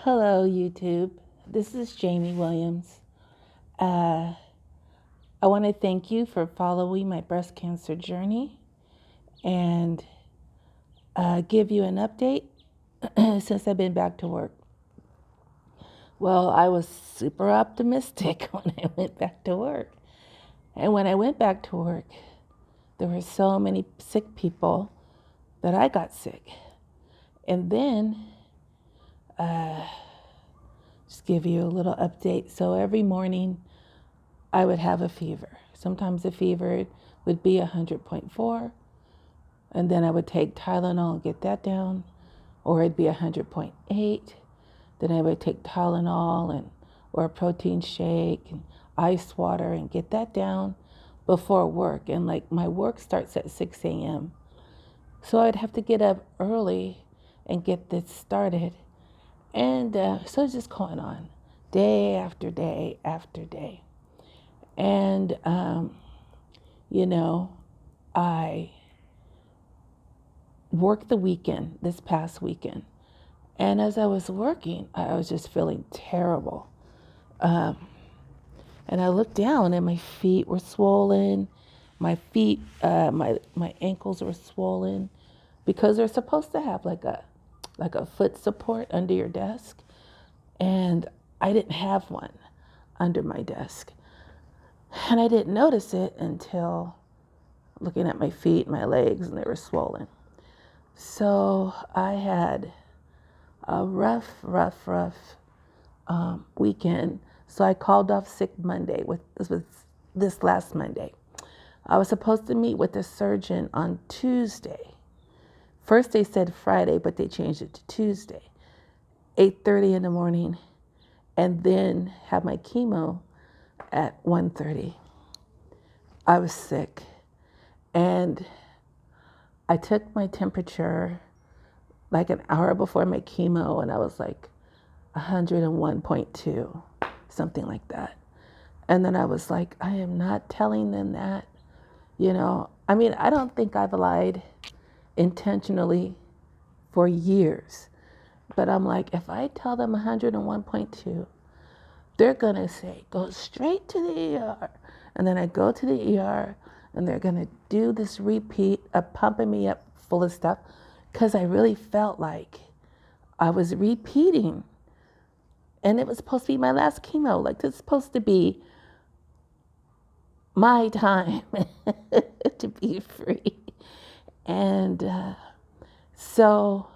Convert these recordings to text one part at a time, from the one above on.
Hello, YouTube. This is Jamie Williams. Uh, I want to thank you for following my breast cancer journey and give you an update since I've been back to work. Well, I was super optimistic when I went back to work. And when I went back to work, there were so many sick people that I got sick. And then, just give you a little update. So every morning, I would have a fever. Sometimes the fever would be 100.4, and then I would take Tylenol and get that down, or it'd be 100.8. Then I would take Tylenol or a protein shake and ice water and get that down before work. And like my work starts at 6 a.m. So I'd have to get up early and get this started. And so it's just going on day after day after day. And, I worked the weekend, this past weekend. And as I was working, I was just feeling terrible. And I looked down and my feet were swollen. My feet, my ankles were swollen because they're supposed to have like a foot support under your desk. And I didn't have one under my desk. And I didn't notice it until looking at my feet, my legs, and they were swollen. So I had a rough weekend. So I called off sick Monday. This was this last Monday. I was supposed to meet with the surgeon on Tuesday. First they said Friday, but they changed it to Tuesday, 8:30 in the morning, and then have my chemo at 1:30. I was sick. And I took my temperature like an hour before my chemo, and I was like 101.2, something like that. And then I was like, I am not telling them that. I don't think I've lied intentionally for years. But I'm like, if I tell them 101.2, they're going to say, go straight to the ER. And then I go to the ER, and they're going to do this repeat of pumping me up full of stuff because I really felt like I was repeating. And it was supposed to be my last chemo. Like, it's supposed to be my time to be free. And so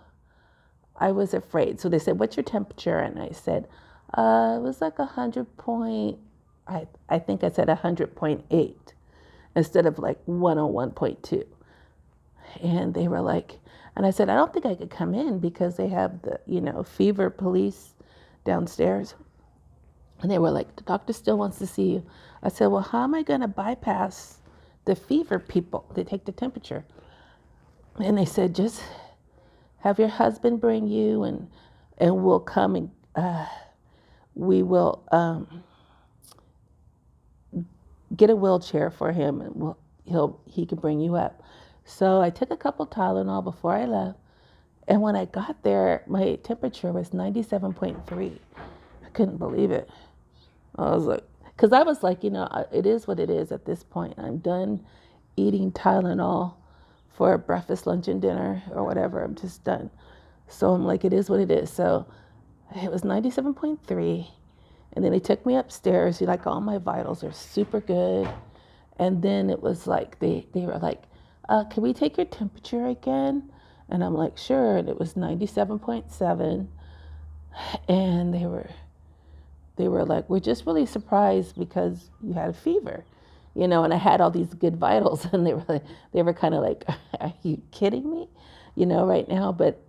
I was afraid. So they said, what's your temperature? And I said, it was like 100 point, I think I said 100.8 instead of like 101.2. And they were like, and I said, I don't think I could come in because they have the, fever police downstairs. And they were like, the doctor still wants to see you. I said, well, how am I going to bypass the fever people? They take the temperature. And they said, just have your husband bring you and we'll come and we will get a wheelchair for him and he can bring you up. So I took a couple Tylenol before I left. And when I got there, my temperature was 97.3. I couldn't believe it. I was like, because I was like, it is what it is at this point. I'm done eating Tylenol for breakfast, lunch, and dinner or whatever. I'm just done. So I'm like, it is what it is. So it was 97.3. And then they took me upstairs. Like, all my vitals are super good. And then it was like, they were like, can we take your temperature again? And I'm like, sure. And it was 97.7. And they were like, we're just really surprised because you had a fever, and I had all these good vitals. And they were kind of like, are you kidding me, right now? But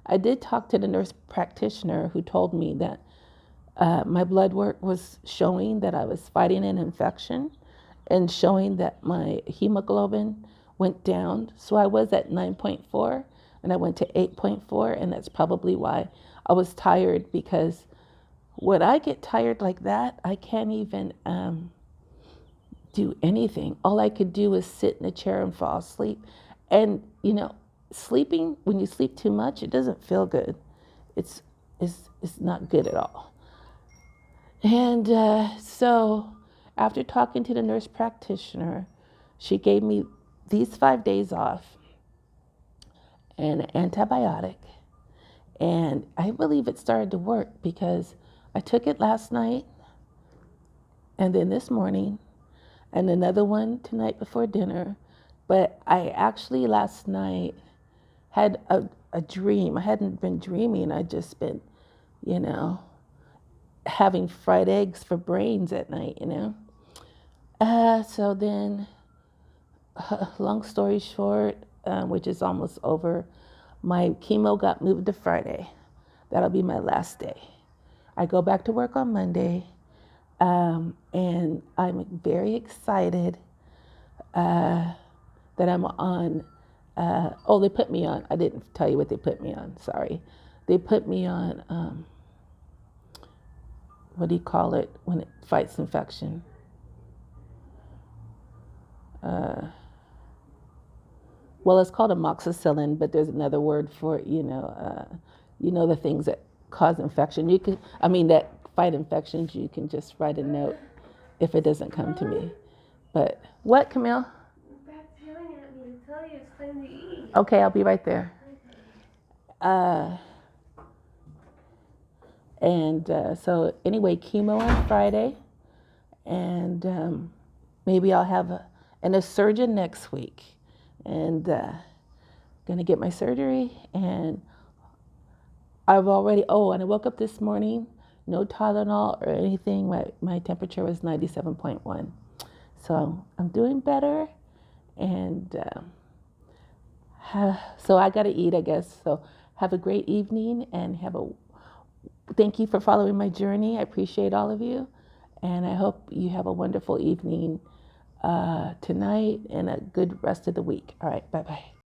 I did talk to the nurse practitioner who told me that my blood work was showing that I was fighting an infection and showing that my hemoglobin went down. So I was at 9.4 and I went to 8.4, and that's probably why I was tired, because when I get tired like that, I can't even do anything. All I could do is sit in a chair and fall asleep. And, sleeping, when you sleep too much, it doesn't feel good. It's is not good at all. And so after talking to the nurse practitioner, she gave me these 5 days off and an antibiotic. And I believe it started to work because I took it last night and then this morning and another one tonight before dinner. But I actually last night had a dream. I hadn't been dreaming. I'd just been, you know, having fried eggs for brains at night, So then, long story short, which is almost over, my chemo got moved to Friday. That'll be my last day. I go back to work on Monday, and I'm very excited that I'm on. They put me on. I didn't tell you what they put me on. Sorry. They put me on, what do you call it when it fights infection? Well, it's called amoxicillin, but there's another word for it, the things that cause infection. That fight infections, you can just write a note if it doesn't come to me. But what, Camille? You're back yelling at me to tell you it's time to eat. Okay, I'll be right there. So anyway, chemo on Friday, and maybe I'll have a surgeon next week, and gonna get my surgery. And I've already. Oh, and I woke up this morning, no Tylenol or anything. My temperature was 97.1, so I'm doing better, and so I gotta eat, I guess. So have a great evening, and thank you for following my journey. I appreciate all of you, and I hope you have a wonderful evening tonight and a good rest of the week. All right, bye-bye.